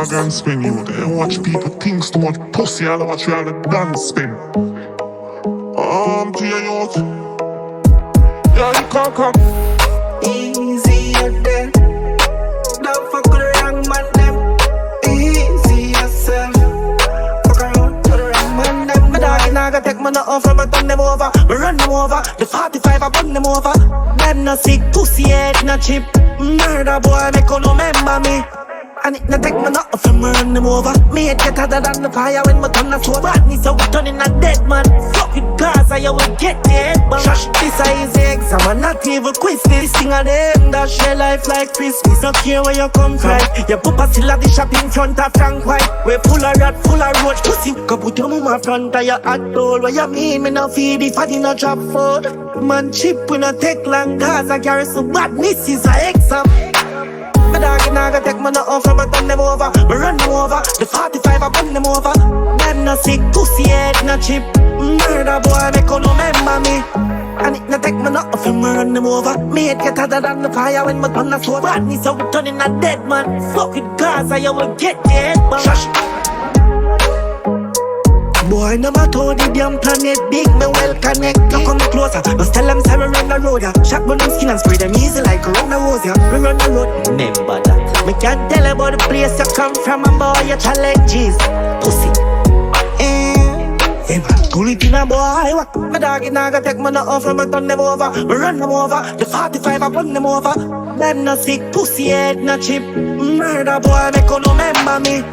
dog and spin you. They watch people things too much pussy. I watch you all the dance spin. To your youth. Yeah, you can't come. Easier then. Don't fuck with the wrong man them. Easy yourself. Fuck around with the wrong man them. My dog and I got take money off from me, turn them over. Me run them over. The 45 I burn them over. Them no sick pussy head no chip. Murder boy make you remember me. And it no take me nothing from me run them over. Me head get hotter than the fire when me turn the sword. Badness so we turning a dead man. Fuck with Gaza, you will get the head bang. Jahshii Diss is exam, I'm not even quiz. This thing of them that share life like Christmas. Don't care where you come from. Your papa still at the shop in front of Frank White. We full of rat, full of roach. Pussy, go put your mama front of your hot door. What you mean, me no feed if I did not drop food. Man cheap, we no take long. Gaza carry some badness is a exam. My dog and I got take money off from me, turn them over. Me run them over. The 45 I burn them over. Them no sick pussy head no chip. Murder boy make you remember me. And it no take me nothing from me run them over. Me head get hotter than the fire when me turn the sword. Badness so we turning a dead man. Fuck with Gaza, you will get the head bang. Boy, no matter how the damn planet big, me well connect. You come closer, just tell them say we run the road, yeah. Shot on them skin and spray them easy like corona rose, yeah. We run the road, remember that. Me can't tell about the place you come from and boy your challenges. Pussy. Cool it in a boy, what? My dog and I got take money off from me, turn them over. We run them over, the 45 I burn them over. Them no sick pussy head no chip. Murder boy make you remember me.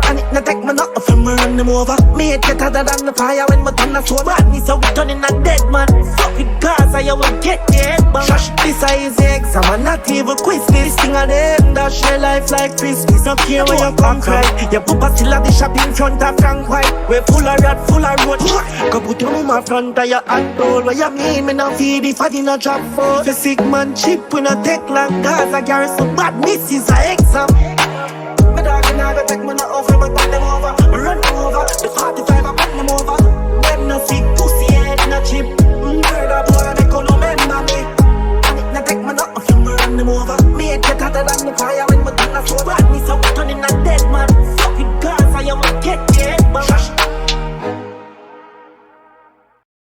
And it no take me nothing from me run them over. Me head get hotter than the fire when me turn the sword. Badness so we turning a dead man. Fuck with Gaza, you will get the head bang. Jahshii Diss is the exam, I'm not even quiz. This thing of them that share life like Christmas. Don't care where you come from. Your papa still at the shop in front of Frank White. We full of rat, full of roach. Go put your mama front of your hot door. What you mean, me no feed if I did not drop food. The sick man cheap, we no take long. Gaza carry some badness is a exam. My dog and I got take money off from me, turn them over. We run them over, the 45 I burn them over. Them no sick pussy head no chip. Murder boy make you remember me. And it no take me nothing from me run them over. Me head get hotter than the fire when me turn the sword.